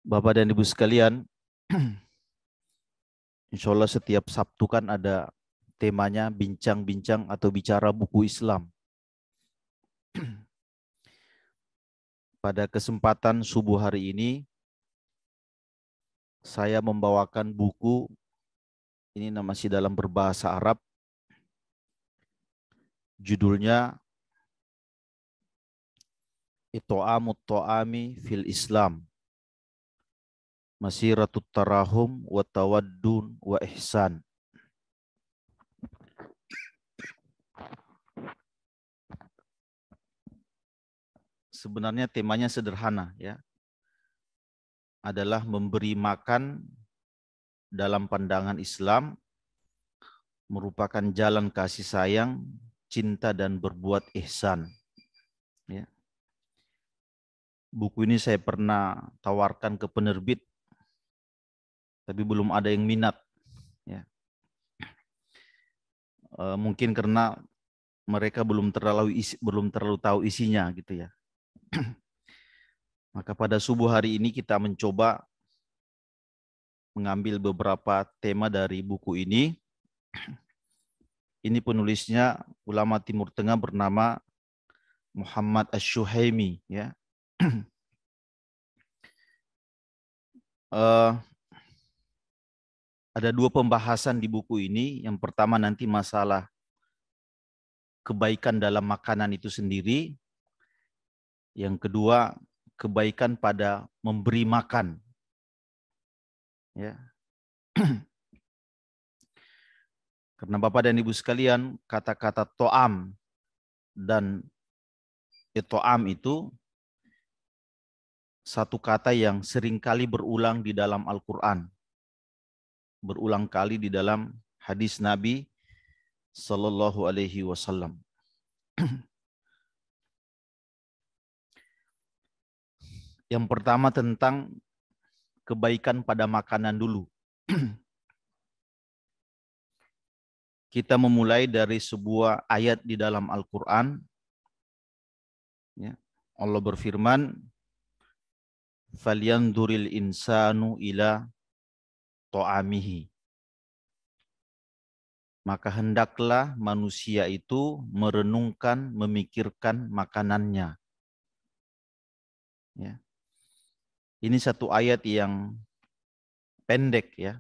Bapak dan Ibu sekalian, insya Allah setiap Sabtu kan ada temanya bincang-bincang atau bicara buku Islam. Pada kesempatan subuh hari ini, saya membawakan buku, ini masih dalam berbahasa Arab, judulnya It'amut Ta'ami fil Islam, Masiratut Tarahum wa Tawaddun wa Ihsan. Sebenarnya temanya sederhana, ya, adalah memberi makan dalam pandangan Islam merupakan jalan kasih sayang, cinta dan berbuat ihsan. Ya. Buku ini saya pernah tawarkan ke penerbit, tapi belum ada yang minat. Ya. Mungkin karena mereka belum terlalu tahu isinya, gitu ya. Maka pada subuh hari ini kita mencoba mengambil beberapa tema dari buku ini. Ini penulisnya ulama Timur Tengah bernama Muhammad Asy-Syuhaimi, ya. Ada dua pembahasan di buku ini. Yang pertama nanti masalah kebaikan dalam makanan itu sendiri. Yang kedua, kebaikan pada memberi makan. Ya. Karena Bapak dan Ibu sekalian, kata-kata to'am dan ito'am itu satu kata yang seringkali berulang di dalam Al-Quran. Berulang kali di dalam hadis Nabi Sallallahu Alaihi Wasallam. Yang pertama tentang kebaikan pada makanan dulu. Kita memulai dari sebuah ayat di dalam Al-Quran. Ya. Allah berfirman, "Falyanzuril insanu ila ta'amihi." Maka hendaklah manusia itu merenungkan, memikirkan makanannya. Ya. Ini satu ayat yang pendek, ya.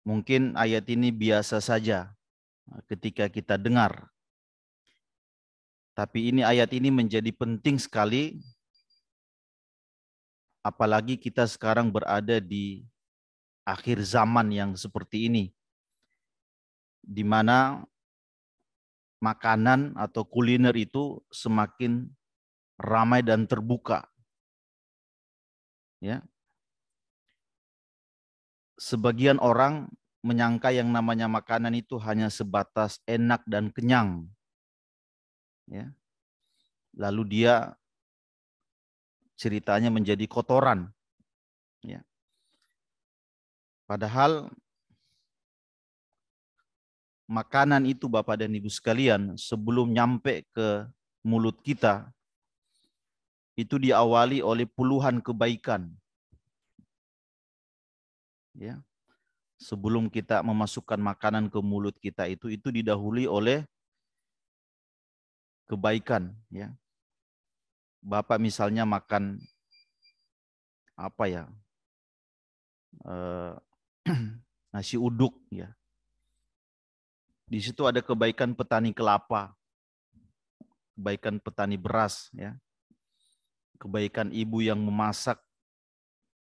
Mungkin ayat ini biasa saja ketika kita dengar. Tapi ayat ini menjadi penting sekali, apalagi kita sekarang berada di akhir zaman yang seperti ini, di mana makanan atau kuliner itu semakin ramai dan terbuka. Ya. Sebagian orang menyangka yang namanya makanan itu hanya sebatas enak dan kenyang. Ya. Lalu dia ceritanya menjadi kotoran. Ya. Padahal makanan itu Bapak dan Ibu sekalian sebelum nyampe ke mulut kita itu diawali oleh puluhan kebaikan. Ya. Sebelum kita memasukkan makanan ke mulut kita itu didahului oleh kebaikan, ya. Bapak misalnya makan apa ya? Nasi uduk, ya. Di situ ada kebaikan petani kelapa, kebaikan petani beras, ya. Kebaikan ibu yang memasak,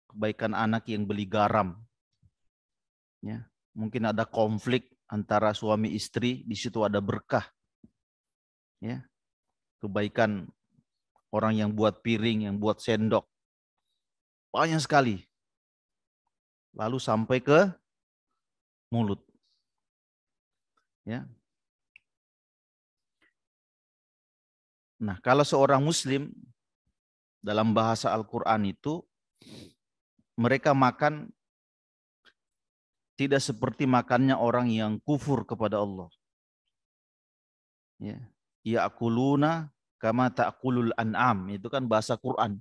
kebaikan anak yang beli garam. Ya, mungkin ada konflik antara suami istri, di situ ada berkah. Ya. Kebaikan orang yang buat piring, yang buat sendok. Banyak sekali. Lalu sampai ke mulut. Ya. Nah, kalau seorang muslim dalam bahasa Al-Quran itu mereka makan tidak seperti makannya orang yang kufur kepada Allah. Ya. Ya'kuluna kama ta'kulul an'am, itu kan bahasa Quran.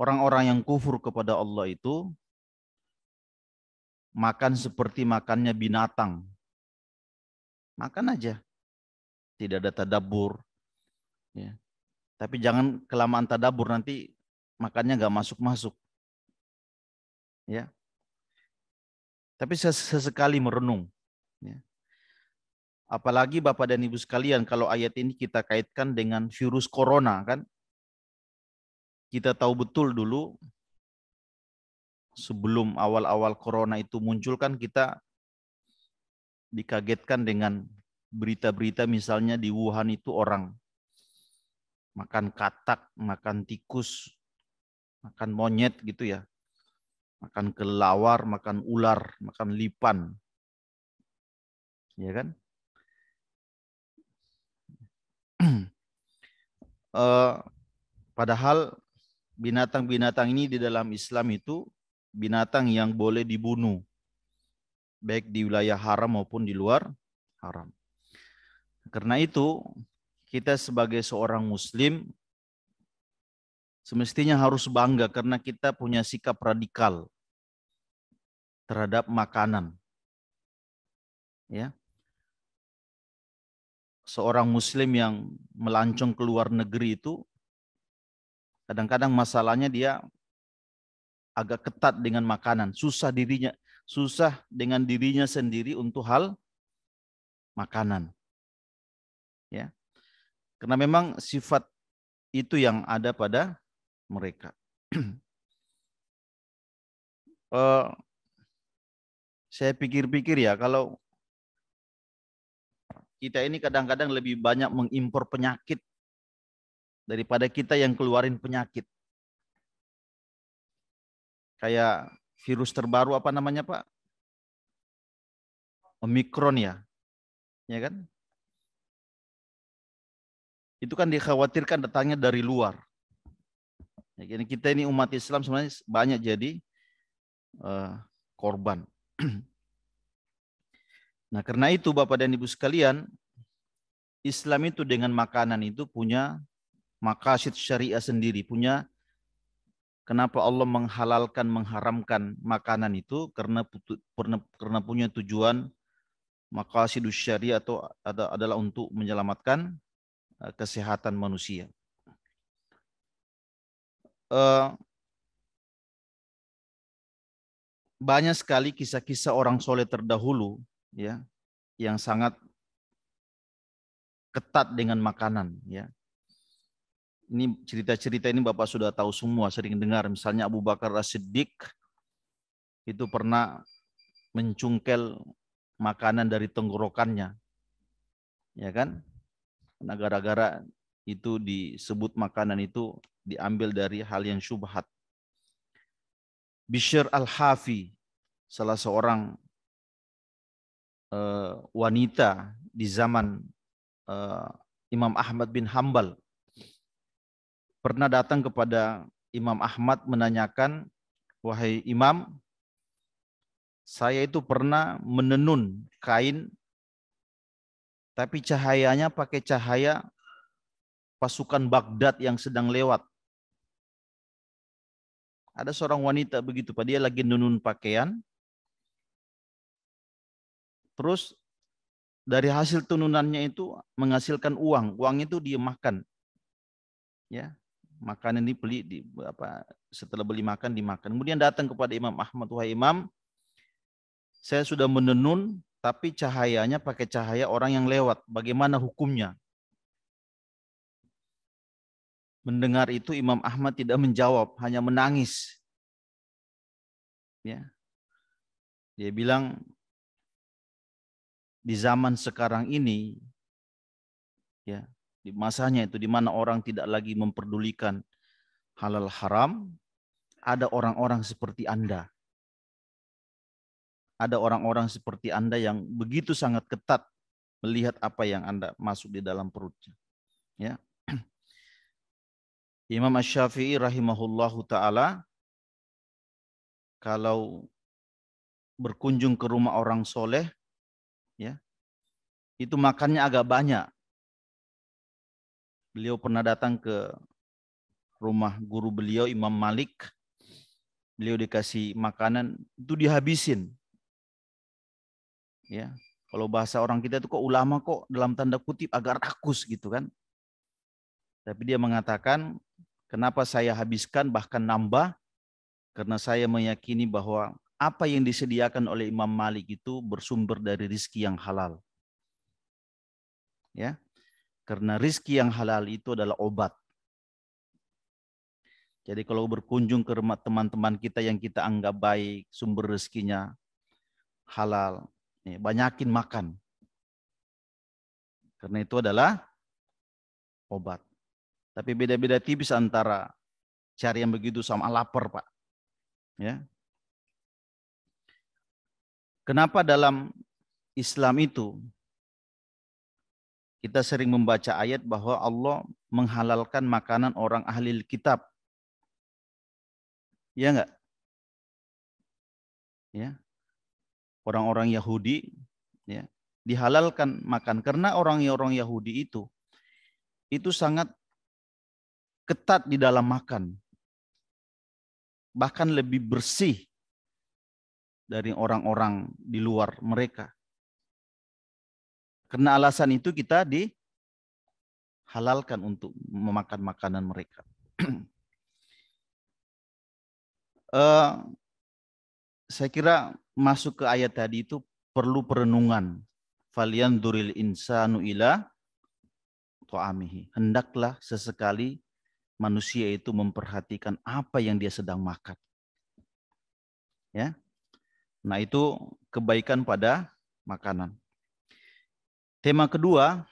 orang-orang yang kufur kepada Allah itu makan seperti makannya binatang. Makan aja. Tidak ada tadabbur. Ya. Tapi jangan kelamaan tadabbur, nanti makannya nggak masuk-masuk. Ya. Tapi sesekali merenung. Ya. Apalagi Bapak dan Ibu sekalian, kalau ayat ini kita kaitkan dengan virus corona, kan? Kita tahu betul dulu, sebelum awal-awal corona itu muncul, kan kita dikagetkan dengan berita-berita misalnya di Wuhan itu orang makan katak, makan tikus, makan monyet gitu ya. Makan kelelawar, makan ular, makan lipan. Ya kan? Padahal binatang-binatang ini di dalam Islam itu binatang yang boleh dibunuh, baik di wilayah haram maupun di luar haram. Karena itu, kita sebagai seorang Muslim semestinya harus bangga karena kita punya sikap radikal terhadap makanan. Ya. Seorang Muslim yang melancong ke luar negeri itu kadang-kadang masalahnya dia agak ketat dengan makanan, susah dengan dirinya sendiri untuk hal makanan. Ya. Karena memang sifat itu yang ada pada mereka. Saya pikir-pikir ya, kalau kita ini kadang-kadang lebih banyak mengimpor penyakit daripada kita yang keluarin penyakit. Kayak virus terbaru apa namanya Pak? Omikron ya. Ya kan? Itu kan dikhawatirkan datangnya dari luar. Ya, jadi kita ini umat Islam sebenarnya banyak jadi korban. Nah, karena itu Bapak dan Ibu sekalian, Islam itu dengan makanan itu punya maqasid syariah sendiri, punya kenapa Allah menghalalkan, mengharamkan makanan itu karena punya tujuan maqasidus syariah atau adalah untuk menyelamatkan kesehatan manusia. Banyak sekali kisah-kisah orang soleh terdahulu ya yang sangat ketat dengan makanan ya. Ini cerita-cerita ini Bapak sudah tahu semua, sering dengar. Misalnya Abu Bakar As-Siddiq itu pernah mencungkel makanan dari tenggorokannya. Ya kan? Nah, gara-gara itu disebut makanan itu diambil dari hal yang syubhat. Bishr Al-Hafi, salah seorang wanita di zaman Imam Ahmad bin Hambal, pernah datang kepada Imam Ahmad menanyakan, wahai Imam, saya itu pernah menenun kain, tapi cahayanya pakai cahaya pasukan Baghdad yang sedang lewat. Ada seorang wanita begitu, Pak, dia lagi menenun pakaian, terus dari hasil tenunannya itu menghasilkan uang. Uang itu dia makan. Ya, makanan ini beli setelah beli makan dimakan. Kemudian datang kepada Imam Ahmad, wahai Imam, saya sudah menenun tapi cahayanya pakai cahaya orang yang lewat. Bagaimana hukumnya? Mendengar itu Imam Ahmad tidak menjawab, hanya menangis. Ya. Dia bilang, di zaman sekarang ini, ya, di masanya itu di mana orang tidak lagi memperdulikan halal haram, ada orang-orang seperti Anda. Ada orang-orang seperti Anda yang begitu sangat ketat melihat apa yang Anda masuk di dalam perutnya. Ya. Imam Asy-Syafi'i rahimahullahu ta'ala, kalau berkunjung ke rumah orang soleh, ya, itu makannya agak banyak. Beliau pernah datang ke rumah guru beliau Imam Malik. Beliau dikasih makanan itu dihabisin. Ya, kalau bahasa orang kita itu kok ulama kok dalam tanda kutip agak rakus gitu kan. Tapi dia mengatakan, kenapa saya habiskan bahkan nambah? Karena saya meyakini bahwa apa yang disediakan oleh Imam Malik itu bersumber dari rizki yang halal. Ya, karena rizki yang halal itu adalah obat. Jadi kalau berkunjung ke rumah teman-teman kita yang kita anggap baik, sumber rezekinya halal, banyakin makan. Karena itu adalah obat. Tapi beda-beda tipis antara cari yang begitu sama lapar, Pak. Ya. Kenapa dalam Islam itu kita sering membaca ayat bahwa Allah menghalalkan makanan orang ahli kitab? Ya enggak? Ya. Orang-orang Yahudi ya, dihalalkan makan karena orang-orang Yahudi itu sangat ketat di dalam makan. Bahkan lebih bersih dari orang-orang di luar mereka. Karena alasan itu kita dihalalkan untuk memakan makanan mereka. Saya kira masuk ke ayat tadi itu perlu perenungan. Falyanzuril insanu ila ta'amihi. Hendaklah sesekali manusia itu memperhatikan apa yang dia sedang makan. Ya. Nah, itu kebaikan pada makanan. Tema kedua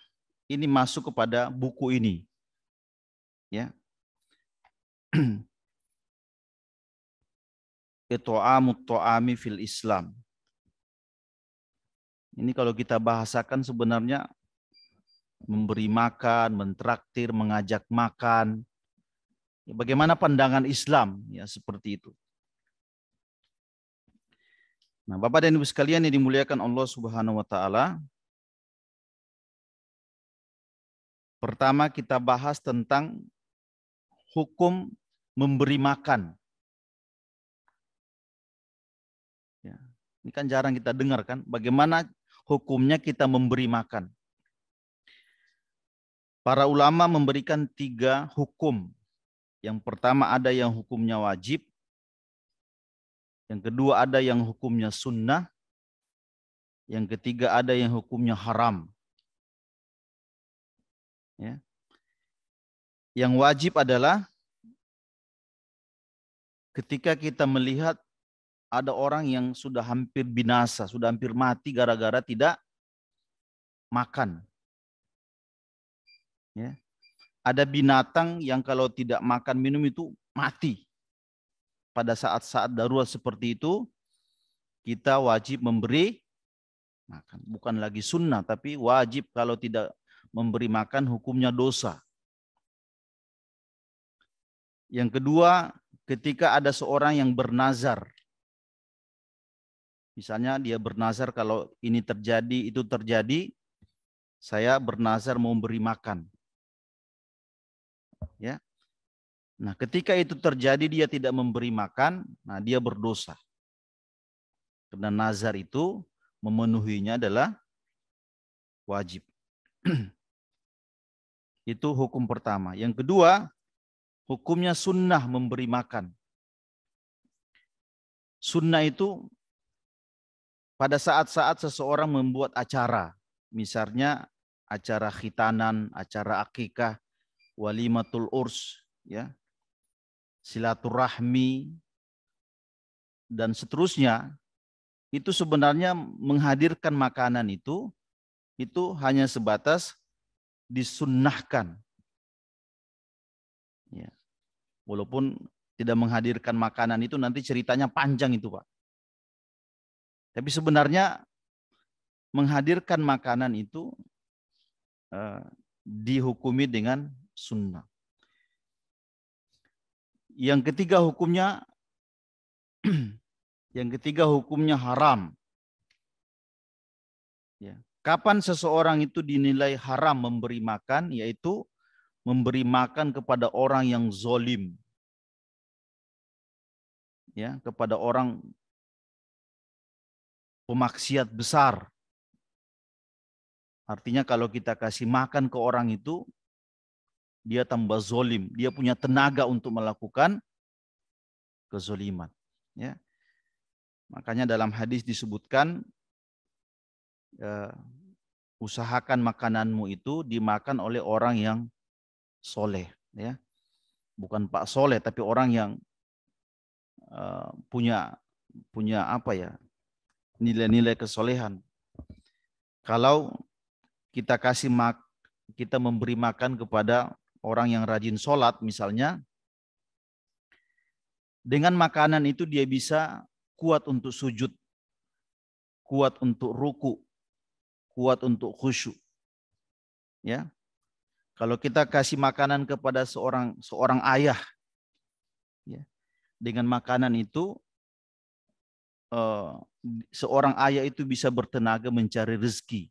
ini masuk kepada buku ini. Ya. It'amut ta'ami fil Islam. Ini kalau kita bahasakan sebenarnya memberi makan, mentraktir, mengajak makan. Bagaimana pandangan Islam ya seperti itu. Nah, Bapak dan Ibu sekalian yang dimuliakan Allah Subhanahu wa taala. Pertama kita bahas tentang hukum memberi makan. Ya. Ini kan jarang kita dengar kan, bagaimana hukumnya kita memberi makan. Para ulama memberikan 3 hukum. Yang pertama ada yang hukumnya wajib, yang kedua ada yang hukumnya sunnah, yang ketiga ada yang hukumnya haram. Ya. Yang wajib adalah ketika kita melihat ada orang yang sudah hampir binasa, sudah hampir mati gara-gara tidak makan. Ya. Ada binatang yang kalau tidak makan minum itu mati. Pada saat-saat darurat seperti itu, kita wajib memberi makan. Bukan lagi sunnah, tapi wajib. Kalau tidak memberi makan, hukumnya dosa. Yang kedua, ketika ada seorang yang bernazar. Misalnya dia bernazar kalau ini terjadi, itu terjadi, saya bernazar mau memberi makan. Ya. Nah, ketika itu terjadi dia tidak memberi makan, nah dia berdosa. Karena nazar itu memenuhinya adalah wajib. Itu hukum pertama. Yang kedua, hukumnya sunnah memberi makan. Sunnah itu pada saat-saat seseorang membuat acara, misalnya acara khitanan, acara akikah, walimatul urs, ya, silaturahmi, dan seterusnya, itu sebenarnya menghadirkan makanan itu hanya sebatas disunnahkan. Ya. Walaupun tidak menghadirkan makanan itu nanti ceritanya panjang itu, Pak. Tapi sebenarnya menghadirkan makanan itu dihukumi dengan sunnah. Yang ketiga hukumnya haram. Ya. Kapan seseorang itu dinilai haram memberi makan, yaitu memberi makan kepada orang yang zolim, ya, kepada orang pemaksiat besar. Artinya kalau kita kasih makan ke orang itu, dia tambah zolim, dia punya tenaga untuk melakukan kezoliman. Ya. Makanya dalam hadis disebutkan, usahakan makananmu itu dimakan oleh orang yang soleh, ya, bukan Pak Soleh, tapi orang yang punya apa ya, nilai-nilai kesolehan. Kalau kita memberi makan kepada orang yang rajin sholat misalnya, dengan makanan itu dia bisa kuat untuk sujud, kuat untuk ruku, kuat untuk khusyuk. Ya, kalau kita kasih makanan kepada seorang ayah, ya, dengan makanan itu seorang ayah itu bisa bertenaga mencari rezeki.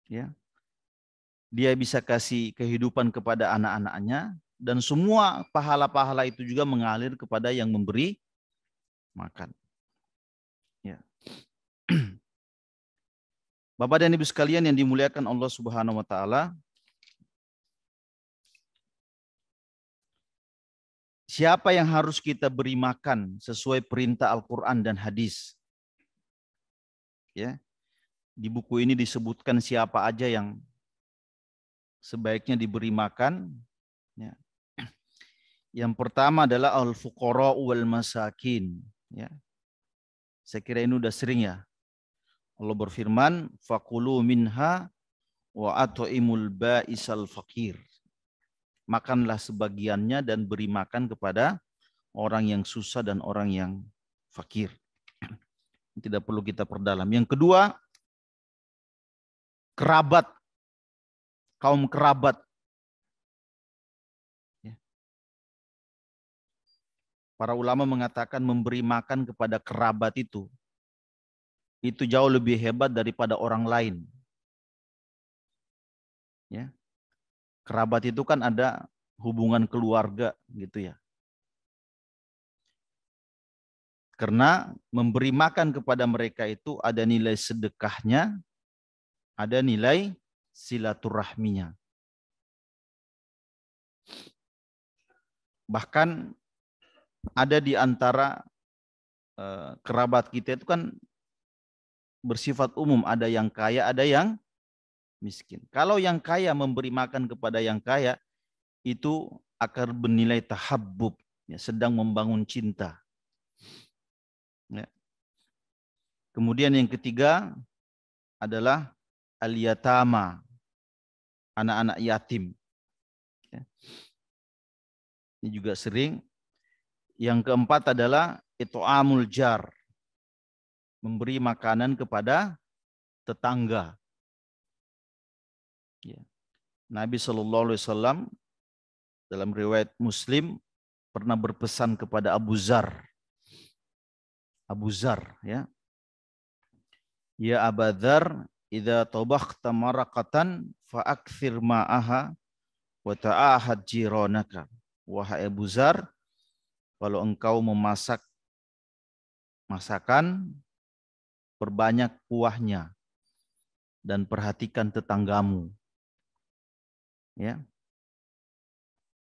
Ya, dia bisa kasih kehidupan kepada anak-anaknya, dan semua pahala-pahala itu juga mengalir kepada yang memberi makan. Ya. Bapak dan Ibu sekalian yang dimuliakan Allah Subhanahu wa taala, siapa yang harus kita beri makan sesuai perintah Al-Qur'an dan hadis? Ya. Di buku ini disebutkan siapa aja yang sebaiknya diberi makan. Ya. Yang pertama adalah al-fuqara wal masakin. Ya. Saya kira ini udah sering ya. Allah berfirman, faqulu minha wa at'imul ba'isal faqir. Makanlah sebagiannya dan beri makan kepada orang yang susah dan orang yang fakir. Tidak perlu kita perdalam. Yang kedua, kerabat, kaum kerabat. Para ulama mengatakan memberi makan kepada kerabat itu jauh lebih hebat daripada orang lain. Ya. Kerabat itu kan ada hubungan keluarga gitu ya. Karena memberi makan kepada mereka itu ada nilai sedekahnya, ada nilai silaturahminya. Bahkan ada di antara kerabat kita itu kan bersifat umum, ada yang kaya, ada yang miskin. Kalau yang kaya memberi makan kepada yang kaya, itu akan bernilai tahabbub, ya, sedang membangun cinta. Ya. Kemudian yang ketiga adalah al-yatama, anak-anak yatim. Ya. Ini juga sering. Yang keempat adalah it'amul jar, memberi makanan kepada tetangga. Ya. Nabi SAW dalam riwayat Muslim pernah berpesan kepada Abu Zar, ya, ya Aba Dzar, idza tabakhta maraqatan fa'akthir ma'aha wa ta'ahad jiranaka. Wahai Abu Zar, kalau engkau memasak masakan, perbanyak kuahnya dan perhatikan tetanggamu. Ya.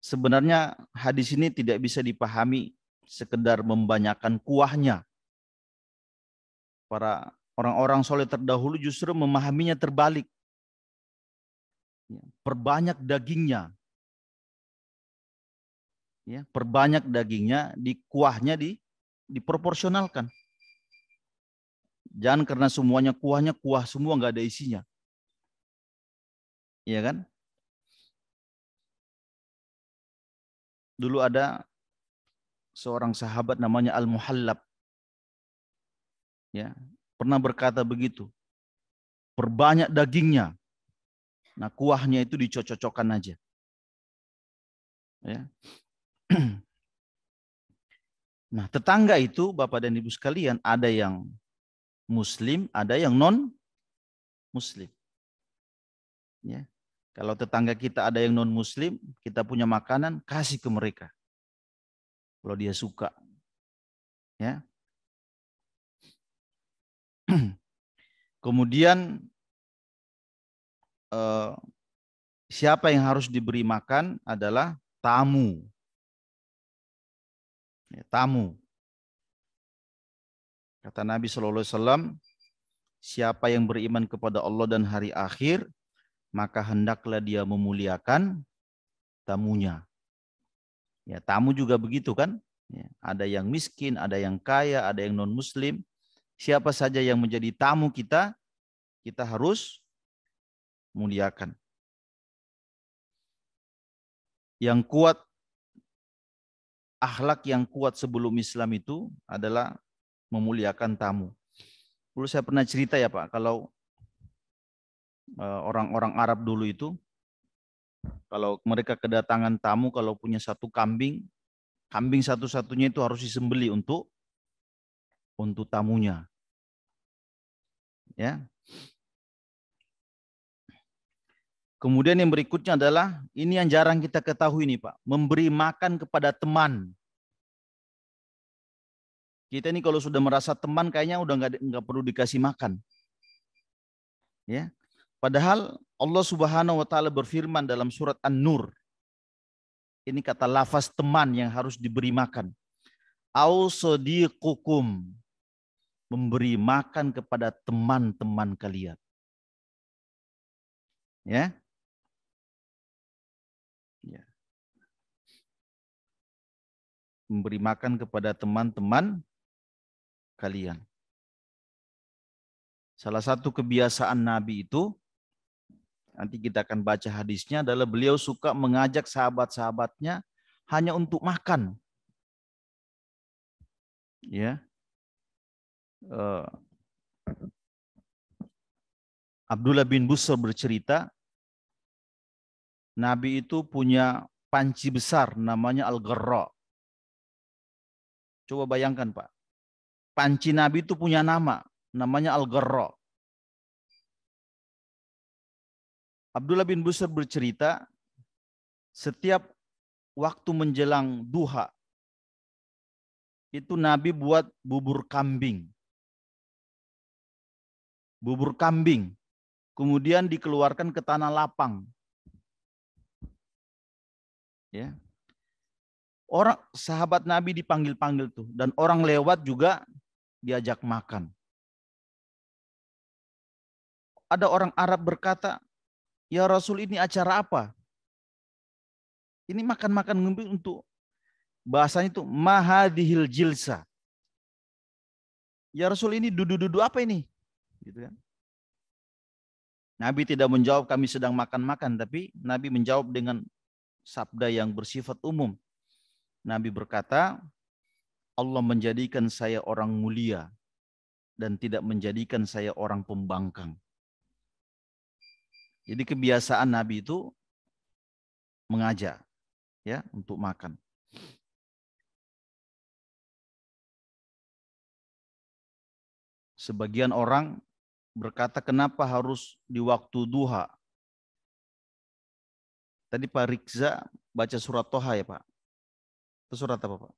Sebenarnya hadis ini tidak bisa dipahami sekedar membanyakkan kuahnya. Para orang-orang soleh terdahulu justru memahaminya terbalik. Perbanyak dagingnya. Ya, perbanyak dagingnya, kuahnya diproporsionalkan. Jangan karena semuanya kuahnya kuah semua, nggak ada isinya. Iya kan? Dulu ada seorang sahabat namanya Al-Muhallab. Ya, pernah berkata begitu. Perbanyak dagingnya. Nah, kuahnya itu dicocok-cocokkan aja. Ya. Nah, tetangga itu Bapak dan Ibu sekalian, ada yang Muslim, ada yang non-Muslim. Ya. Kalau tetangga kita ada yang non-muslim, kita punya makanan, kasih ke mereka. Kalau dia suka. Ya. Kemudian siapa yang harus diberi makan adalah tamu. Ya, tamu. Kata Nabi SAW, siapa yang beriman kepada Allah dan hari akhir, maka hendaklah dia memuliakan tamunya. Ya, tamu juga begitu kan? Ya, ada yang miskin, ada yang kaya, ada yang non-muslim. Siapa saja yang menjadi tamu kita, kita harus muliakan. Yang kuat, akhlak yang kuat sebelum Islam itu adalah memuliakan tamu. Dulu saya pernah cerita ya Pak, kalau orang-orang Arab dulu itu, kalau mereka kedatangan tamu, kalau punya satu kambing, kambing satu-satunya itu harus disembeli untuk tamunya. Ya. Kemudian yang berikutnya adalah, ini yang jarang kita ketahui nih Pak, memberi makan kepada teman. Kita ini kalau sudah merasa teman kayaknya udah nggak perlu dikasih makan. Ya. Padahal Allah Subhanahu wa taala berfirman dalam surat An-Nur. Ini kata lafaz teman yang harus diberi makan. Au sadiqukum, memberi makan kepada teman-teman kalian. Ya. Ya. Memberi makan kepada teman-teman kalian. Salah satu kebiasaan Nabi itu, nanti kita akan baca hadisnya, adalah beliau suka mengajak sahabat-sahabatnya hanya untuk makan. Ya. Abdullah bin Busr bercerita, Nabi itu punya panci besar namanya Al-Gharra. Coba bayangkan Pak, panci Nabi itu punya nama, namanya Al-Gharra. Abdullah bin Busr bercerita, setiap waktu menjelang duha, itu Nabi buat bubur kambing. Bubur kambing. Kemudian dikeluarkan ke tanah lapang. Ya. Orang sahabat Nabi dipanggil-panggil tuh, dan orang lewat juga diajak makan. Ada orang Arab berkata, "Ya Rasul, ini acara apa? Ini makan-makan untuk," bahasanya itu mahadihil jilsa. "Ya Rasul, ini dudu-dudu apa ini?" Gitu kan. Nabi tidak menjawab kami sedang makan-makan, tapi Nabi menjawab dengan sabda yang bersifat umum. Nabi berkata, Allah menjadikan saya orang mulia dan tidak menjadikan saya orang pembangkang. Jadi kebiasaan Nabi itu mengajak ya untuk makan. Sebagian orang berkata, kenapa harus di waktu duha? Tadi Pak Rikza baca surat Toha ya Pak. Itu surat apa Pak?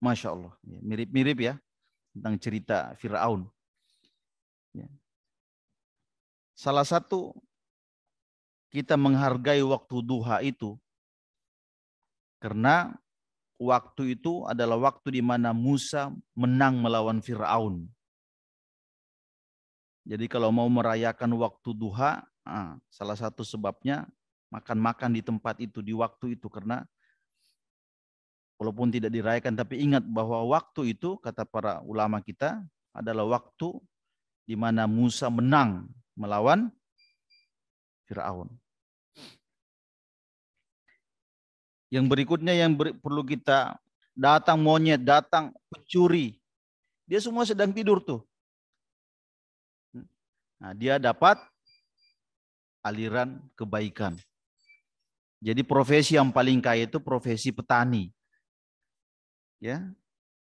Masya Allah. Mirip-mirip ya tentang cerita Fir'aun. Ya. Salah satu kita menghargai waktu duha itu karena waktu itu adalah waktu di mana Musa menang melawan Fir'aun. Jadi kalau mau merayakan waktu duha, salah satu sebabnya makan-makan di tempat itu, di waktu itu. Karena walaupun tidak dirayakan, tapi ingat bahwa waktu itu, kata para ulama kita, adalah waktu di mana Musa menang melawan Fir'aun. Yang berikutnya yang perlu kita, datang monyet, datang pencuri. Dia semua sedang tidur tuh. Nah, dia dapat aliran kebaikan. Jadi profesi yang paling kaya itu profesi petani. Ya.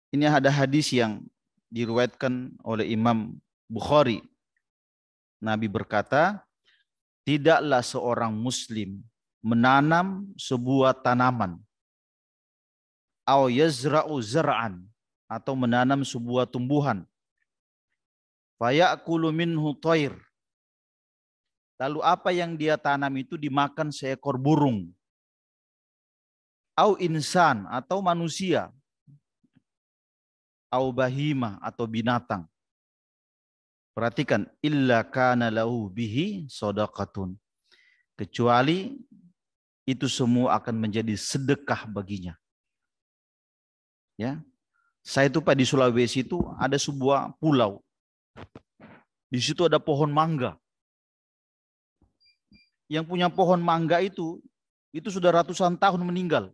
Ini ada hadis yang diriwayatkan oleh Imam Bukhari. Nabi berkata, tidaklah seorang muslim menanam sebuah tanaman, au yazra'u zar'an, atau menanam sebuah tumbuhan, fayakulu minhu thair, lalu apa yang dia tanam itu dimakan seekor burung, au insan, atau manusia, au bahimah, atau binatang. Perhatikan, illa kana lahu bihi shadaqatun, kecuali itu semua akan menjadi sedekah baginya. Ya, saya itu Pak di Sulawesi itu ada sebuah pulau. Di situ ada pohon mangga. Yang punya pohon mangga itu sudah ratusan tahun meninggal.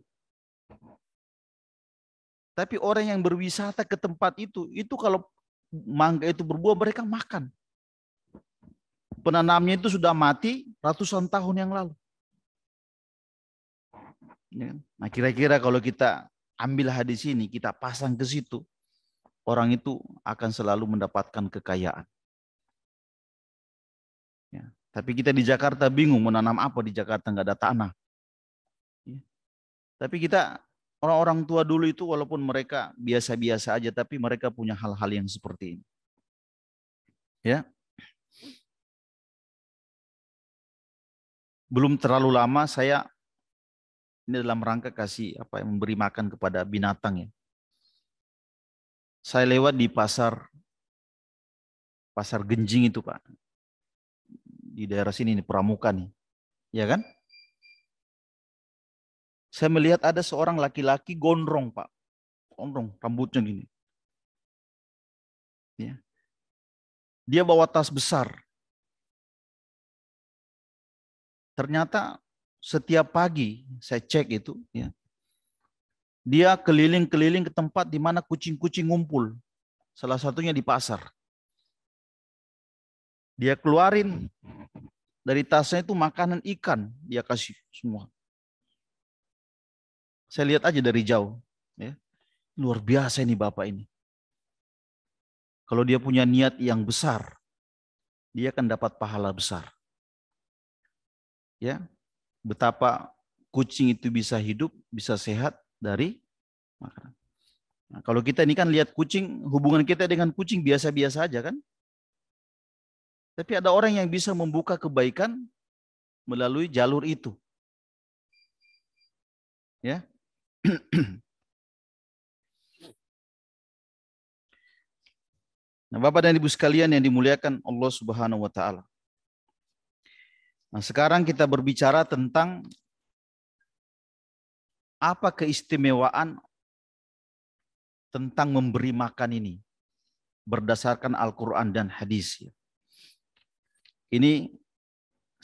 Tapi orang yang berwisata ke tempat itu kalau mangga itu berbuah mereka makan. Penanamnya itu sudah mati ratusan tahun yang lalu. Nah, kira-kira kalau kita ambil hadis ini, kita pasang ke situ, orang itu akan selalu mendapatkan kekayaan. Ya. Tapi kita di Jakarta bingung menanam apa, di Jakarta nggak ada tanah. Ya. Tapi kita, orang-orang tua dulu itu walaupun mereka biasa-biasa aja, tapi mereka punya hal-hal yang seperti ini. Ya. Belum terlalu lama saya ini dalam rangka kasih memberi makan kepada binatang ya. Saya lewat di pasar Genjing itu Pak. Di daerah sini nih, Pramuka nih. Ya kan? Saya melihat ada seorang laki-laki gondrong Pak. Gondrong, rambutnya gini. Ya. Dia bawa tas besar. Ternyata setiap pagi saya cek itu, ya, dia keliling-keliling ke tempat di mana kucing-kucing ngumpul. Salah satunya di pasar. Dia keluarin dari tasnya itu makanan ikan, dia kasih semua. Saya lihat aja dari jauh. Ya. Luar biasa ini Bapak ini. Kalau dia punya niat yang besar, dia akan dapat pahala besar. Ya, betapa kucing itu bisa hidup, bisa sehat dari makanan. Nah, kalau kita ini kan lihat kucing, hubungan kita dengan kucing biasa-biasa aja kan. Tapi ada orang yang bisa membuka kebaikan melalui jalur itu. Ya. Nah, Bapak dan Ibu sekalian yang dimuliakan Allah Subhanahu wa taala. Nah, sekarang kita berbicara tentang apa keistimewaan tentang memberi makan ini berdasarkan Al-Qur'an dan hadis. Ini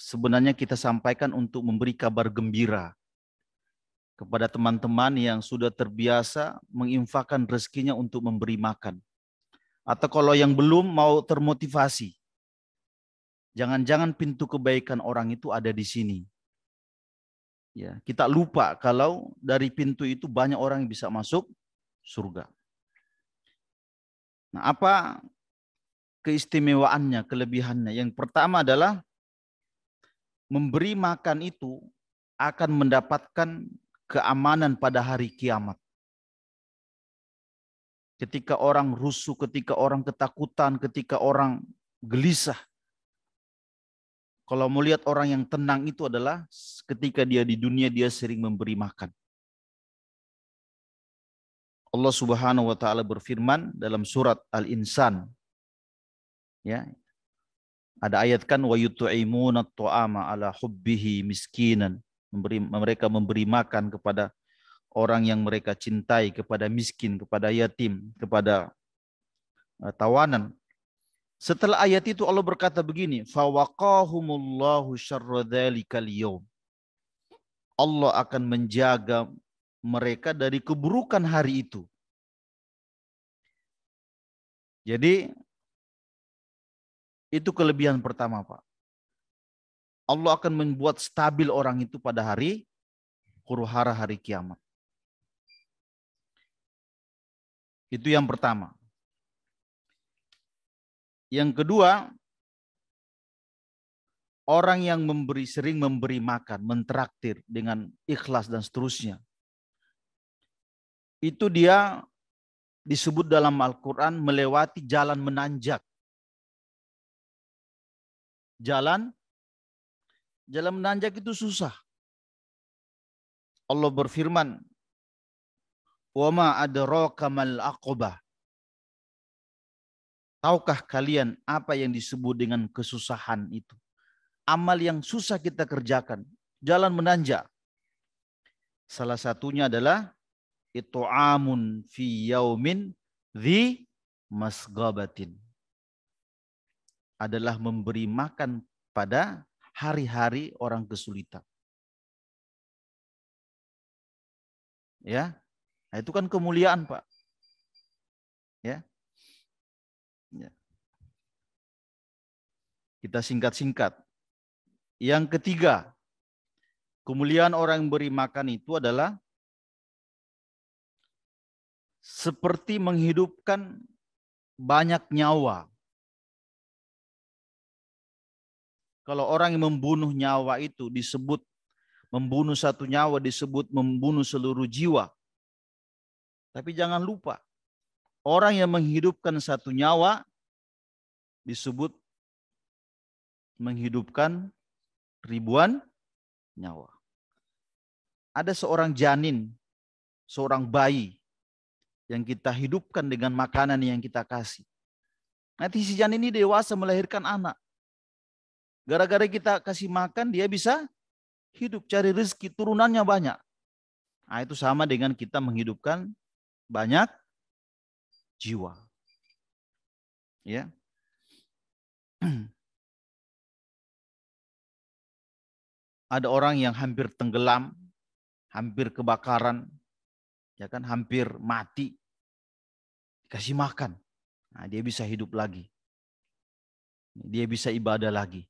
sebenarnya kita sampaikan untuk memberi kabar gembira kepada teman-teman yang sudah terbiasa menginfakkan rezekinya untuk memberi makan. Atau kalau yang belum mau termotivasi. Jangan-jangan pintu kebaikan orang itu ada di sini. Ya, kita lupa kalau dari pintu itu banyak orang yang bisa masuk surga. Nah, apa keistimewaannya, kelebihannya? Yang pertama adalah memberi makan itu akan mendapatkan keamanan pada hari kiamat. Ketika orang rusuh, ketika orang ketakutan, ketika orang gelisah. Kalau mau lihat orang yang tenang itu adalah ketika dia di dunia dia sering memberi makan. Allah Subhanahu wa taala berfirman dalam surat Al-Insan. Ya. Ada ayat kan wa yut'imuna at-ta'ama ala hubbihi miskinan. Mereka memberi makan kepada orang yang mereka cintai, kepada miskin, kepada yatim, kepada tawanan. Setelah ayat itu Allah berkata begini, fawaqahumullahu syarra dzalikal yaum. Allah akan menjaga mereka dari keburukan hari itu. Jadi itu kelebihan pertama, Pak. Allah akan membuat stabil orang itu pada hari huru-hara, hari kiamat. Itu yang pertama. Yang kedua, Orang yang sering memberi makan, mentraktir dengan ikhlas dan seterusnya. Itu dia disebut dalam Al-Quran melewati jalan menanjak. Jalan menanjak itu susah. Allah berfirman, "Wa ma adraka mal aqabah." Tahukah kalian apa yang disebut dengan kesusahan itu? Amal yang susah kita kerjakan, jalan menanjak. Salah satunya adalah it'amun fi yaumin dzi masghabatin. Adalah memberi makan pada hari-hari orang kesulitan. Ya. Nah, itu kan kemuliaan, Pak. Ya. Ya. Kita singkat-singkat. Yang ketiga, kemuliaan orang yang beri makan itu adalah seperti menghidupkan banyak nyawa. Kalau orang yang membunuh nyawa itu disebut membunuh satu nyawa, disebut membunuh seluruh jiwa. Tapi jangan lupa, orang yang menghidupkan satu nyawa disebut menghidupkan ribuan nyawa. Ada seorang janin, seorang bayi yang kita hidupkan dengan makanan yang kita kasih. Nanti si janin ini dewasa melahirkan anak. Gara-gara kita kasih makan, dia bisa hidup, cari rezeki, turunannya banyak. Nah, itu sama dengan kita menghidupkan banyak jiwa. Ya. Ada orang yang hampir tenggelam, hampir kebakaran, ya kan, hampir mati, dikasih makan. Nah, dia bisa hidup lagi. Dia bisa ibadah lagi.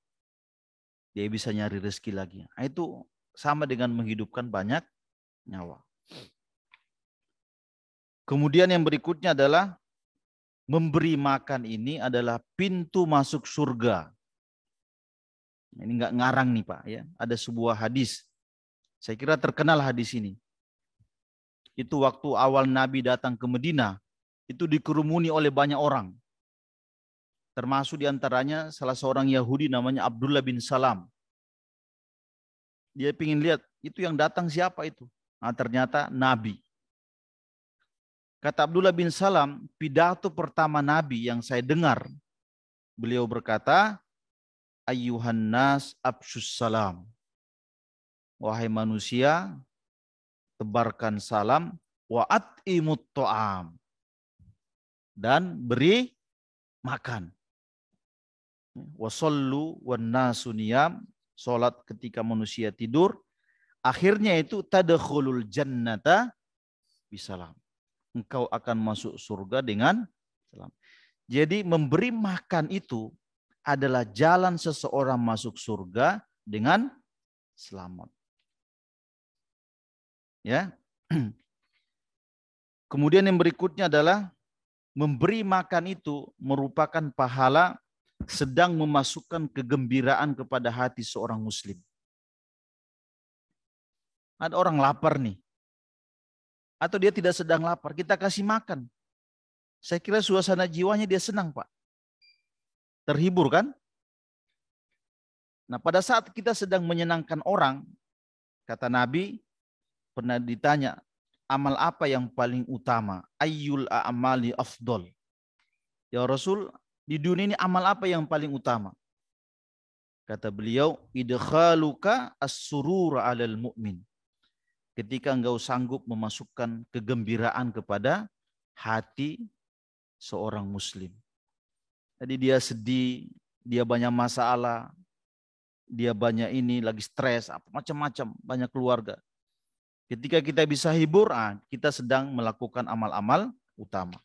Dia bisa nyari rezeki lagi. Nah, itu sama dengan menghidupkan banyak nyawa. Kemudian yang berikutnya adalah memberi makan ini adalah pintu masuk surga. Ini enggak ngarang nih Pak ya. Ada sebuah hadis. Saya kira terkenal hadis ini. Itu waktu awal Nabi datang ke Medina, itu dikerumuni oleh banyak orang. Termasuk diantaranya salah seorang Yahudi namanya Abdullah bin Salam. Dia ingin lihat itu yang datang siapa itu. Nah, ternyata Nabi. Kata Abdullah bin Salam, pidato pertama Nabi yang saya dengar, beliau berkata, "Ayyuhan nas absyus salam." Wahai manusia, tebarkan salam, wa at'imut ta'am. Dan beri makan. Wa sallu wan nasu niyam, salat ketika manusia tidur. Akhirnya itu tadkhulul jannata bisalam. Engkau akan masuk surga dengan salam. Jadi memberi makan itu adalah jalan seseorang masuk surga dengan selamat. Ya. Kemudian yang berikutnya adalah memberi makan itu merupakan pahala sedang memasukkan kegembiraan kepada hati seorang muslim. Ada orang lapar nih. Atau dia tidak sedang lapar, kita kasih makan. Saya kira suasana jiwanya dia senang, Pak. Terhibur kan? Nah, pada saat kita sedang menyenangkan orang, kata Nabi, pernah ditanya, amal apa yang paling utama? Ayyul a'mali afdol. Ya Rasul, di dunia ini amal apa yang paling utama? Kata beliau, idkhaluka as-surura 'alal mu'min. Ketika engkau sanggup memasukkan kegembiraan kepada hati seorang muslim. Jadi dia sedih, dia banyak masalah, dia banyak ini, lagi stres, macam-macam, banyak keluarga. Ketika kita bisa hibur, kita sedang melakukan amal-amal utama.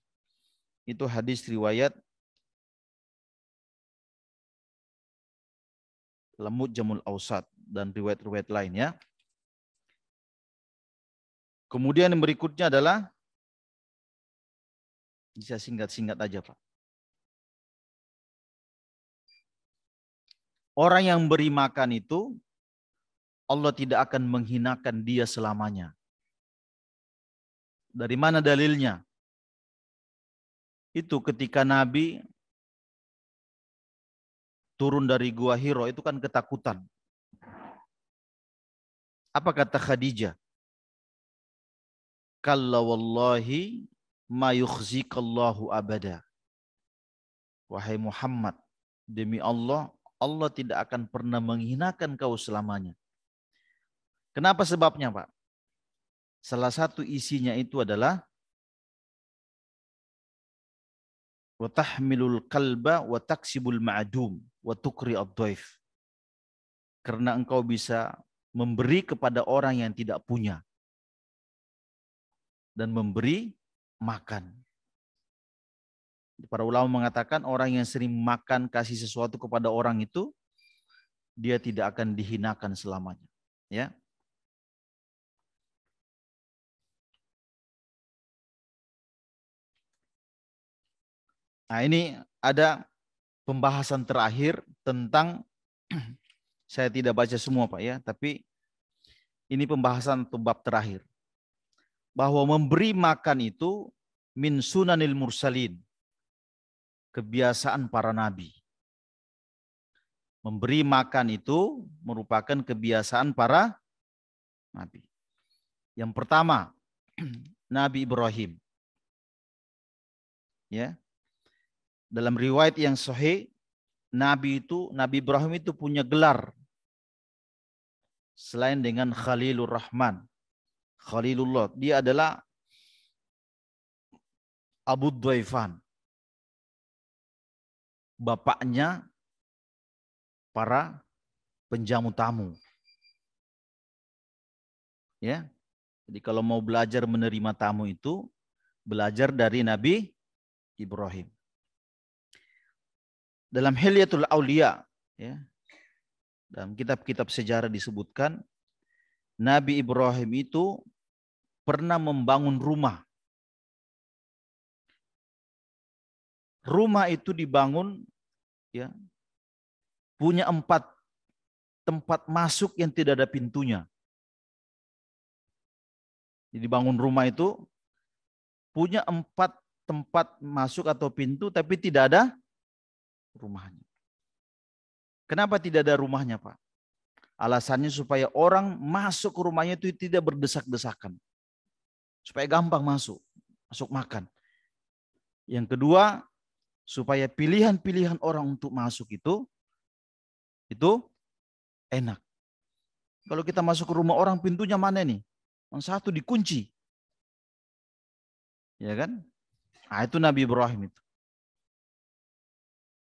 Itu hadis riwayat Lemut Jamul Ausat dan riwayat-riwayat lain ya. Kemudian yang berikutnya adalah, bisa singkat-singkat aja Pak. Orang yang beri makan itu Allah tidak akan menghinakan dia selamanya. Dari mana dalilnya? Itu ketika Nabi turun dari Gua Hiro itu kan ketakutan. Apa kata Khadijah? Kalla wallahi ma yukhzikallahu abada. Wahai Muhammad, demi Allah, Allah tidak akan pernah menghinakan kau selamanya. Kenapa sebabnya, Pak? Salah satu isinya itu adalah wa tahmilul qalba wa taksibul ma'dum wa tukri ad-dhaif. Karena engkau bisa memberi kepada orang yang tidak punya dan memberi makan. Para ulama mengatakan orang yang sering makan kasih sesuatu kepada orang itu dia tidak akan dihinakan selamanya, ya. Nah, ini ada pembahasan terakhir tentang saya tidak baca semua, Pak, ya, tapi ini pembahasan untuk bab terakhir. Bahwa memberi makan itu min sunanil mursalin. Kebiasaan para nabi. Memberi makan itu merupakan kebiasaan para nabi. Yang pertama, Nabi Ibrahim. Ya. Dalam riwayat yang sahih, Nabi Ibrahim itu punya gelar selain dengan Khalilur Rahman, Khalilullah. Dia adalah Abu Dhaifan, bapaknya para penjamu tamu. Ya. Jadi kalau mau belajar menerima tamu itu belajar dari Nabi Ibrahim. Dalam Hilyatul Aulia, ya, dalam kitab-kitab sejarah disebutkan Nabi Ibrahim itu pernah membangun rumah. Rumah itu dibangun, ya, punya 4 tempat masuk yang tidak ada pintunya. Jadi bangun rumah itu punya 4 tempat masuk atau pintu tapi tidak ada rumahnya. Kenapa tidak ada rumahnya, Pak? Alasannya supaya orang masuk ke rumahnya itu tidak berdesak-desakan. Supaya gampang masuk makan. Yang kedua, supaya pilihan-pilihan orang untuk masuk itu enak. Kalau kita masuk ke rumah orang, pintunya mana nih? Yang satu dikunci. Ya kan? Nah, itu Nabi Ibrahim itu.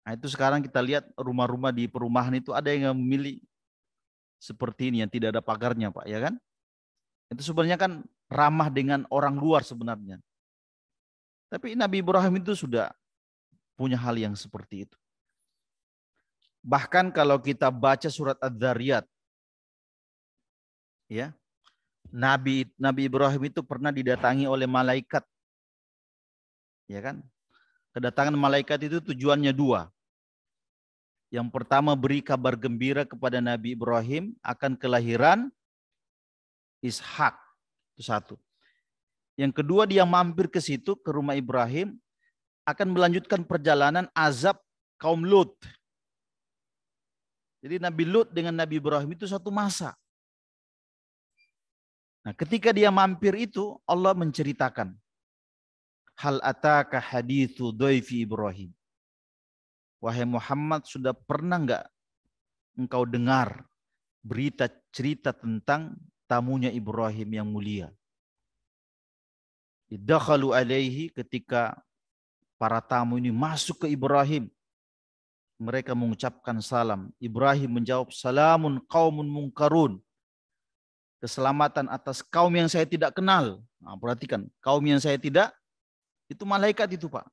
Nah, itu sekarang kita lihat rumah-rumah di perumahan itu ada yang memilih seperti ini yang tidak ada pagarnya, Pak, ya kan? Itu sebenarnya kan ramah dengan orang luar sebenarnya. Tapi Nabi Ibrahim itu sudah punya hal yang seperti itu. Bahkan kalau kita baca surat Adz-Dzariyat, ya, Nabi Ibrahim itu pernah didatangi oleh malaikat, ya kan? Kedatangan malaikat itu tujuannya 2. Yang pertama beri kabar gembira kepada Nabi Ibrahim akan kelahiran Ishak. Itu 1. Yang kedua dia mampir ke situ ke rumah Ibrahim akan melanjutkan perjalanan azab kaum Lut. Jadi Nabi Lut dengan Nabi Ibrahim itu satu masa. Nah, ketika dia mampir itu Allah menceritakan hal ataka hadithu dhaifi Ibrahim. Wahai Muhammad, sudah pernah enggak engkau dengar berita cerita tentang tamunya Ibrahim yang mulia? Idakhalu alaihi, ketika para tamu ini masuk ke Ibrahim, mereka mengucapkan salam. Ibrahim menjawab, salamun qaumun munkarun. Keselamatan atas kaum yang saya tidak kenal. Nah, perhatikan, kaum yang saya tidak, itu malaikat itu, Pak.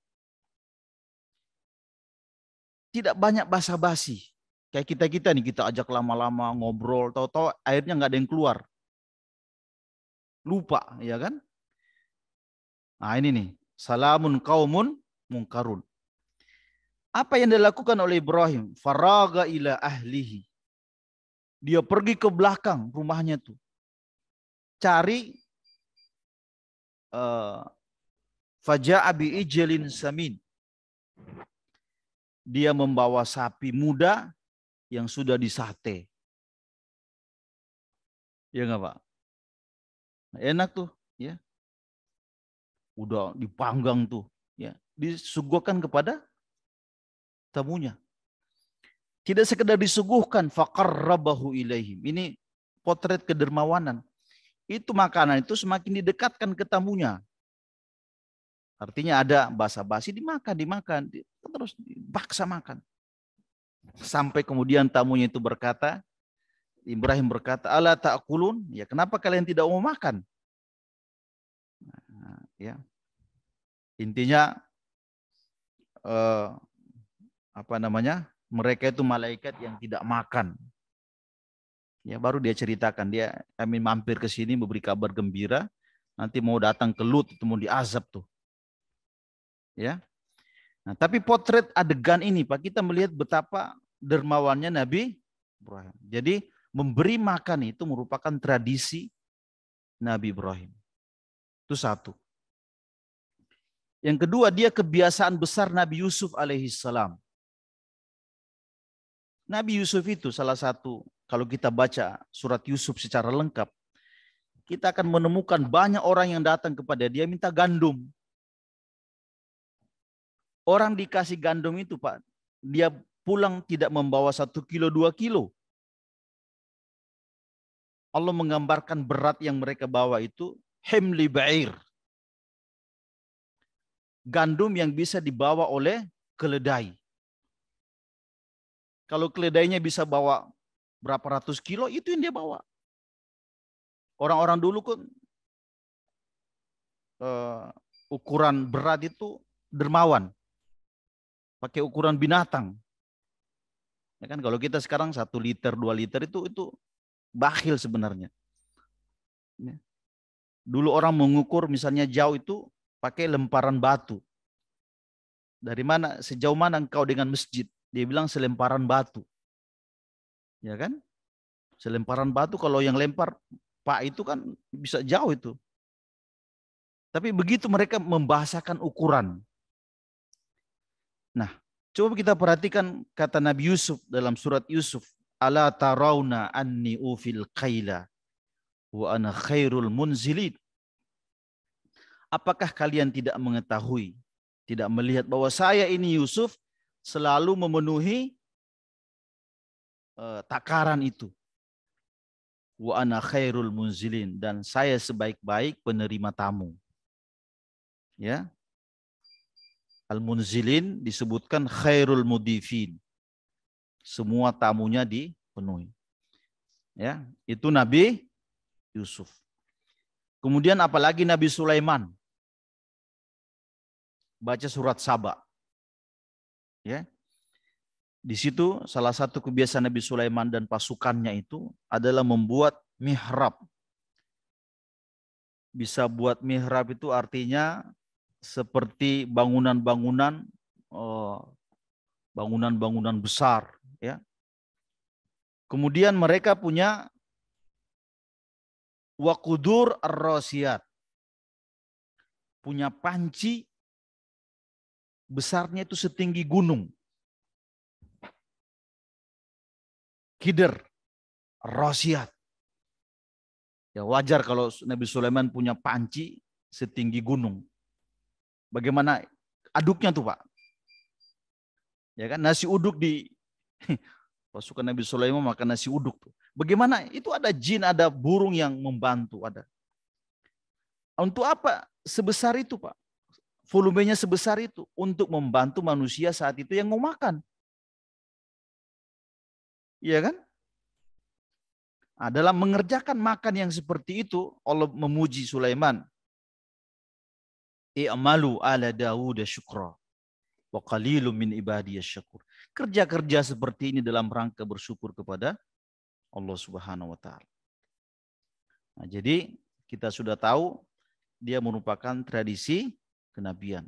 Tidak banyak basa-basi. Kayak kita nih, kita ajak lama-lama ngobrol, tahu-tahu akhirnya nggak ada yang keluar. Lupa, ya kan? Nah, ini nih, salamun qaumun munkarun. Apa yang dilakukan oleh Ibrahim? Faraga ila ahlihi. Dia pergi ke belakang rumahnya tuh. Cari faja'a bi ijlin samin. Dia membawa sapi muda yang sudah disate. Ya enggak, Pak? Enak tuh, ya. Udah dipanggang tuh, ya. Disuguhkan kepada tamunya. Tidak sekedar disuguhkan, faqarrabahu ilaihim. Ini potret kedermawanan. Itu makanan itu semakin didekatkan ke tamunya. Artinya ada basa-basi dimakan, terus dipaksa makan. Sampai kemudian tamunya itu berkata, Ibrahim berkata, ala ta'kulun? Ya, kenapa kalian tidak mau makan? Nah, ya. Intinya apa namanya? Mereka itu malaikat yang tidak makan. Ya, baru dia ceritakan, kami mampir ke sini memberi kabar gembira, nanti mau datang ke Lut itu mau diazab tuh. Ya. Nah, tapi potret adegan ini Pak, kita melihat betapa dermawannya Nabi Ibrahim. Jadi memberi makan itu merupakan tradisi Nabi Ibrahim. Itu satu. Yang kedua, dia kebiasaan besar Nabi Yusuf alaihissalam. Nabi Yusuf itu salah satu, kalau kita baca surat Yusuf secara lengkap, kita akan menemukan banyak orang yang datang kepada dia minta gandum. Orang dikasih gandum itu Pak, dia pulang tidak membawa 1 kilo, 2 kilo. Allah menggambarkan berat yang mereka bawa itu himli ba'ir. Gandum yang bisa dibawa oleh keledai. Kalau keledainya bisa bawa berapa ratus kilo, itu yang dia bawa. Orang-orang dulu kan ukuran berat itu dermawan. Pakai ukuran binatang. Ya kan, kalau kita sekarang 1 liter, 2 liter itu bakhil sebenarnya. Ya. Dulu orang mengukur misalnya jauh itu pakai lemparan batu. Dari mana, sejauh mana engkau dengan masjid? Dia bilang selemparan batu. Ya kan? Selemparan batu, kalau yang lempar Pak itu kan bisa jauh itu. Tapi begitu mereka membahasakan ukuran. Nah, coba kita perhatikan kata Nabi Yusuf dalam surat Yusuf. Ala tarawna anni ufil qaila wa ana khairul munzilin. Apakah kalian tidak mengetahui, tidak melihat bahwa saya ini Yusuf selalu memenuhi takaran itu. Wa ana khairul munzilin, dan saya sebaik-baik penerima tamu. Ya. Al-munzilin disebutkan khairul mudifin. Semua tamunya dipenuhi. Ya, itu Nabi Yusuf. Kemudian apalagi Nabi Sulaiman. Baca surat Saba. Ya. Di situ salah satu kebiasaan Nabi Sulaiman dan pasukannya itu adalah membuat mihrab. Bisa buat mihrab itu artinya seperti bangunan-bangunan besar, ya. Kemudian mereka punya waqudur ar-rasiyat. Punya panci besarnya itu setinggi gunung. Kider, rasiyat. Ya wajar kalau Nabi Sulaiman punya panci setinggi gunung. Bagaimana aduknya tuh Pak? Ya kan, nasi uduk di pasukan Nabi Sulaiman makan nasi uduk tuh. Bagaimana? Itu ada jin, ada burung yang membantu, ada. Untuk apa sebesar itu Pak? Volumenya sebesar itu untuk membantu manusia saat itu yang mau makan. Iya kan? Nah, dalam mengerjakan makan yang seperti itu, Allah memuji Sulaiman. I'malu ala Dawud syukra wa qalilum min ibadiyasy syakur. Kerja-kerja seperti ini dalam rangka bersyukur kepada Allah Subhanahu wa taala. Nah, jadi kita sudah tahu dia merupakan tradisi kenabian.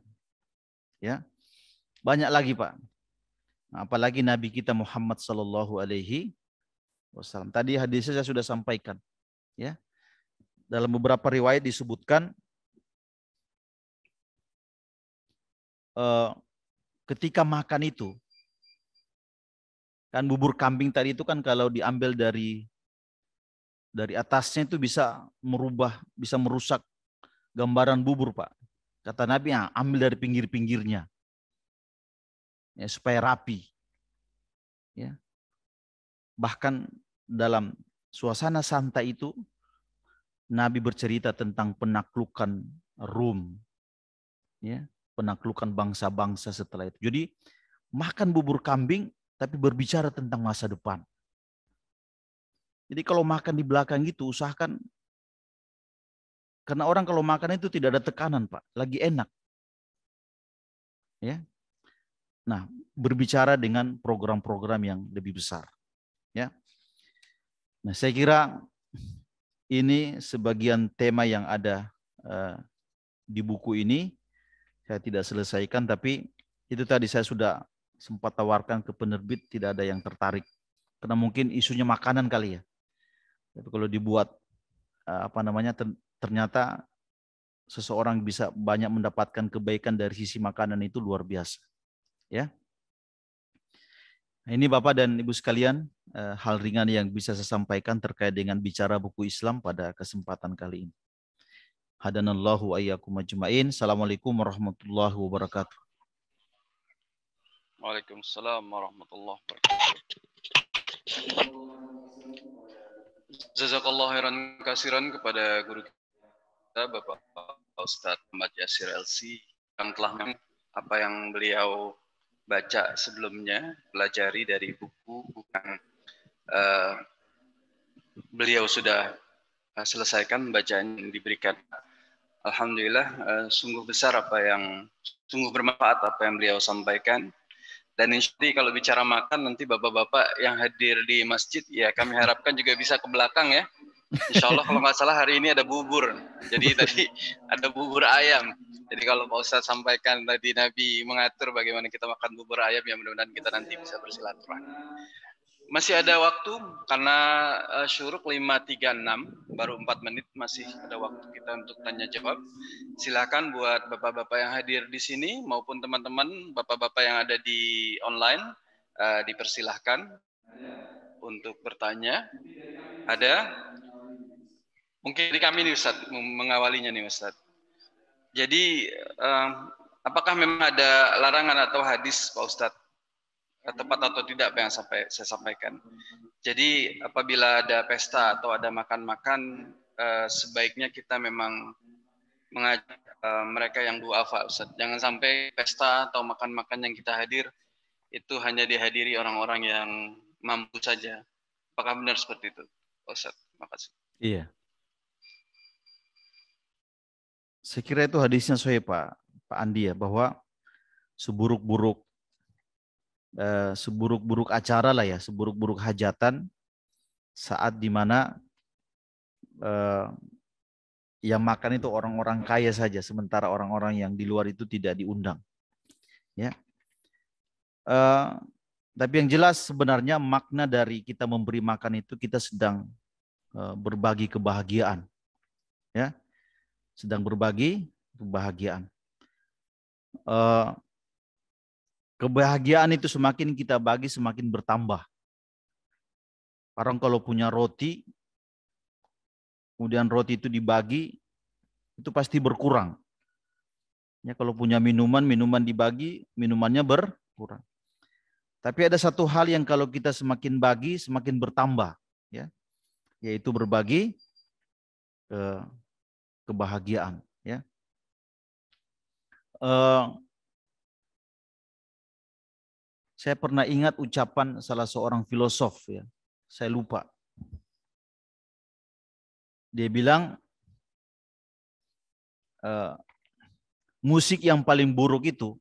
Ya. Banyak lagi Pak. Apalagi Nabi kita Muhammad sallallahu alaihi wasallam. Tadi hadisnya saya sudah sampaikan, ya. Dalam beberapa riwayat disebutkan ketika makan itu, kan bubur kambing tadi itu kan kalau diambil dari atasnya itu bisa merubah, bisa merusak gambaran bubur, Pak. Kata Nabi, ambil dari pinggir-pinggirnya, ya, supaya rapi. Ya. Bahkan dalam suasana santai itu, Nabi bercerita tentang penaklukan Rum, ya, penaklukan bangsa-bangsa setelah itu. Jadi makan bubur kambing, tapi berbicara tentang masa depan. Jadi kalau makan di belakang gitu, usahakan, karena orang kalau makan itu tidak ada tekanan, Pak, lagi enak. Ya. Nah, berbicara dengan program-program yang lebih besar. Ya. Nah, saya kira ini sebagian tema yang ada di buku ini. Saya tidak selesaikan, tapi itu tadi saya sudah sempat tawarkan ke penerbit, tidak ada yang tertarik. Karena mungkin isunya makanan kali ya. Tapi kalau dibuat ternyata seseorang bisa banyak mendapatkan kebaikan dari sisi makanan, itu luar biasa. Ya. Nah, ini Bapak dan Ibu sekalian, hal ringan yang bisa saya sampaikan terkait dengan bicara buku Islam pada kesempatan kali ini. Hadanallahu ayyakum ajma'in. Assalamualaikum warahmatullahi wabarakatuh. Waalaikumsalam warahmatullahi wabarakatuh. Jazakallahu khairan kasiran kepada guru kita Bapak Ustadz Ahmad Yasir LC yang telah apa yang beliau baca sebelumnya, pelajari dari buku yang beliau sudah selesaikan bacaan yang diberikan. Alhamdulillah, sungguh besar sungguh bermanfaat apa yang beliau sampaikan. Dan insya Allah kalau bicara makan, nanti bapak-bapak yang hadir di masjid, ya kami harapkan juga bisa ke belakang ya. Insya Allah kalau nggak salah hari ini ada bubur. Jadi tadi ada bubur ayam. Jadi kalau Pak Ustadz sampaikan tadi Nabi mengatur bagaimana kita makan bubur ayam, ya mudah-mudahan kita nanti bisa bersilaturahmi. Masih ada waktu karena syuruk 5.36, baru 4 menit, masih ada waktu kita untuk tanya jawab. Silakan buat bapak-bapak yang hadir di sini maupun teman-teman bapak-bapak yang ada di online, dipersilahkan untuk bertanya. Ada? Mungkin dari kami nih Ustadz, mengawalinya nih Ustadz. Jadi apakah memang ada larangan atau hadis Pak Ustadz, tepat atau tidak apa yang saya sampaikan? Jadi apabila ada pesta atau ada makan-makan, sebaiknya kita memang mengajak mereka yang duafa, Ustaz. Jangan sampai pesta atau makan-makan yang kita hadir itu hanya dihadiri orang-orang yang mampu saja. Apakah benar seperti itu, Ustaz? Terima kasih. Iya. Saya kira itu hadisnya Pak Andi ya, bahwa seburuk-buruk acara lah ya, seburuk-buruk hajatan, saat dimana yang makan itu orang-orang kaya saja, sementara orang-orang yang di luar itu tidak diundang. Ya. Tapi yang jelas sebenarnya makna dari kita memberi makan itu kita sedang berbagi kebahagiaan, ya, sedang berbagi kebahagiaan. Kebahagiaan itu semakin kita bagi semakin bertambah. Orang kalau punya roti, kemudian roti itu dibagi, itu pasti berkurang. Ya, kalau punya minuman dibagi, minumannya berkurang. Tapi ada satu hal yang kalau kita semakin bagi, semakin bertambah, ya, yaitu berbagi kebahagiaan. Ya. Saya pernah ingat ucapan salah seorang filosof, ya, saya lupa. Dia bilang, musik yang paling buruk itu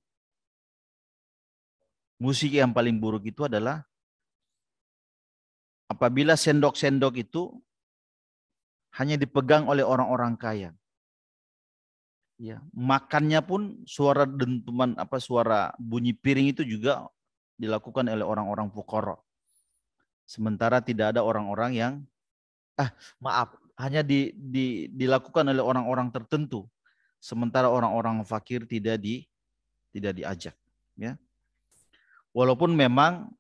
adalah apabila sendok-sendok itu hanya dipegang oleh orang-orang kaya. Ya, makannya pun suara dentuman suara bunyi piring itu juga dilakukan oleh orang-orang fuqara. Sementara tidak ada orang-orang yang hanya dilakukan oleh orang-orang tertentu. Sementara orang-orang fakir tidak diajak, ya. Walaupun memang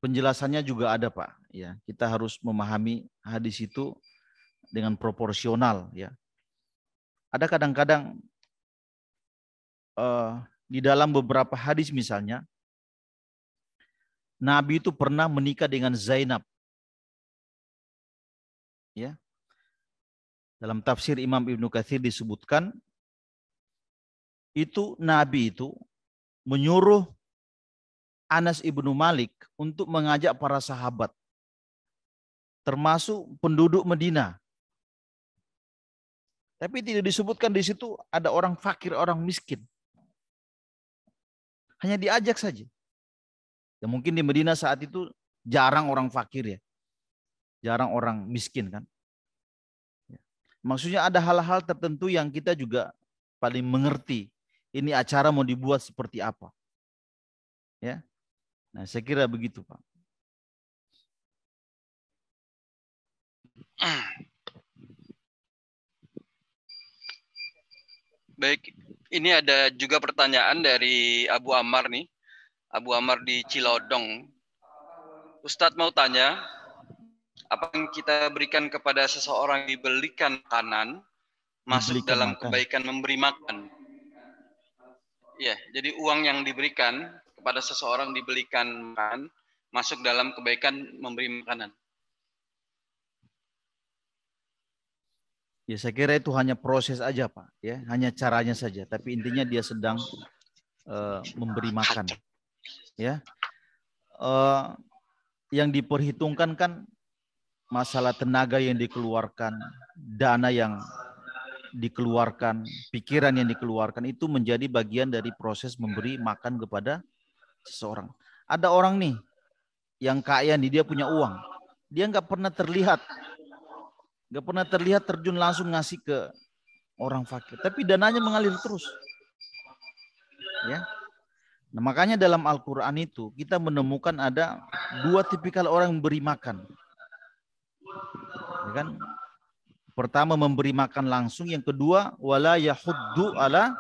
penjelasannya juga ada, Pak, ya. Kita harus memahami hadis itu dengan proporsional, ya. Ada kadang-kadang di dalam beberapa hadis misalnya Nabi itu pernah menikah dengan Zainab, ya. Dalam tafsir Imam Ibnu Katsir disebutkan itu Nabi itu menyuruh Anas ibnu Malik untuk mengajak para sahabat, termasuk penduduk Madinah. Tapi tidak disebutkan di situ ada orang fakir, orang miskin. Hanya diajak saja. Ya mungkin di Madinah saat itu jarang orang fakir, ya. Jarang orang miskin, kan. Maksudnya ada hal-hal tertentu yang kita juga paling mengerti. Ini acara mau dibuat seperti apa. Ya. Nah, saya kira begitu, Pak. Baik, ini ada juga pertanyaan dari Abu Ammar nih. Abu Ammar di Cilodong. Ustadz mau tanya, apa yang kita berikan kepada seseorang dibelikan makanan masuk Dibelikan dalam makan. kebaikan memberi makan? Ya, jadi uang yang diberikan kepada seseorang dibelikan makan masuk dalam kebaikan memberi makanan. Ya, saya kira itu hanya proses aja, Pak, ya, hanya caranya saja, tapi intinya dia sedang memberi makan, ya. Yang diperhitungkan kan masalah tenaga yang dikeluarkan, dana yang dikeluarkan, pikiran yang dikeluarkan, itu menjadi bagian dari proses memberi makan kepada seseorang. Ada orang nih yang kaya nih, dia punya uang, dia nggak pernah terlihat terjun langsung ngasih ke orang fakir, tapi dananya mengalir terus, ya. Nah, makanya dalam Al-Quran itu kita menemukan ada dua tipikal orang yang memberi makan, ya kan? Pertama memberi makan langsung, yang kedua wala yahuddu ala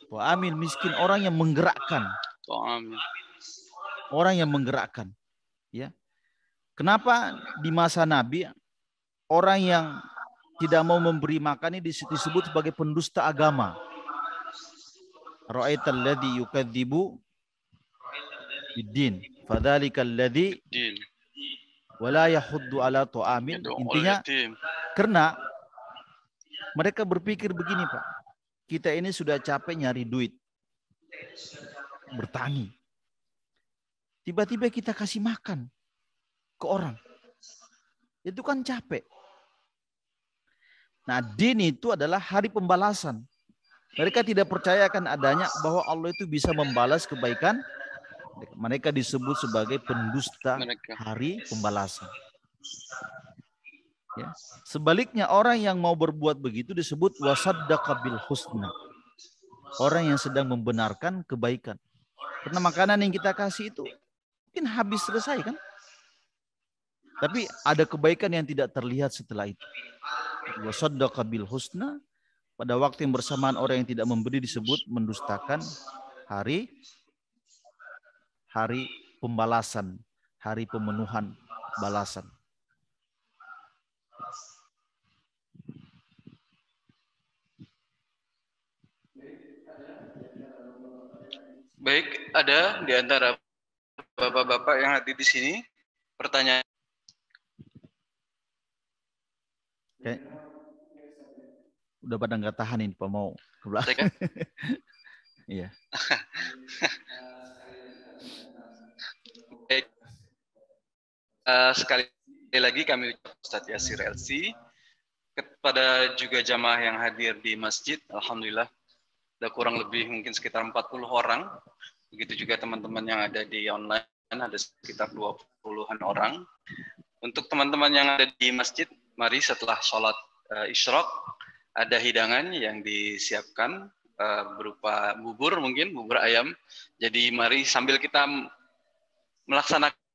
ta'amil miskin, orang yang menggerakkan. Orang yang menggerakkan, ya. Kenapa di masa Nabi orang yang tidak mau memberi makan ini disebut sebagai pendusta agama? Ra'aital ladzi yukadzibu biddin fadzalikal ladzi wala yahuddu ala ta'amil. Intinya karena mereka berpikir begini, Pak. Kita ini sudah capek nyari duit, bertani. Tiba-tiba kita kasih makan ke orang. Itu kan capek. Nah, din itu adalah hari pembalasan. Mereka tidak percayakan adanya bahwa Allah itu bisa membalas kebaikan. Mereka disebut sebagai pendusta hari pembalasan. Ya. Sebaliknya orang yang mau berbuat begitu disebut wasaddaqa bil husna. Orang yang sedang membenarkan kebaikan. Karena makanan yang kita kasih itu mungkin habis selesai, kan? Tapi ada kebaikan yang tidak terlihat setelah itu. Wasaddaqa bil husna, pada waktu yang bersamaan orang yang tidak memberi disebut mendustakan hari pembalasan, hari pemenuhan balasan. Baik, ada di antara bapak-bapak yang hadir di sini pertanyaan. Oke. Udah pada nggak tahan ini, Pak, mau ke belakang. Iya. Baik. Sekali lagi kami ucapkan Ustadz Yasir LC kepada juga jamaah yang hadir di masjid. Alhamdulillah ada kurang lebih mungkin sekitar 40 orang. Begitu juga teman-teman yang ada di online, ada sekitar 20-an orang. Untuk teman-teman yang ada di masjid, mari setelah sholat isyraq ada hidangan yang disiapkan berupa bubur mungkin, bubur ayam. Jadi mari sambil kita melaksanakan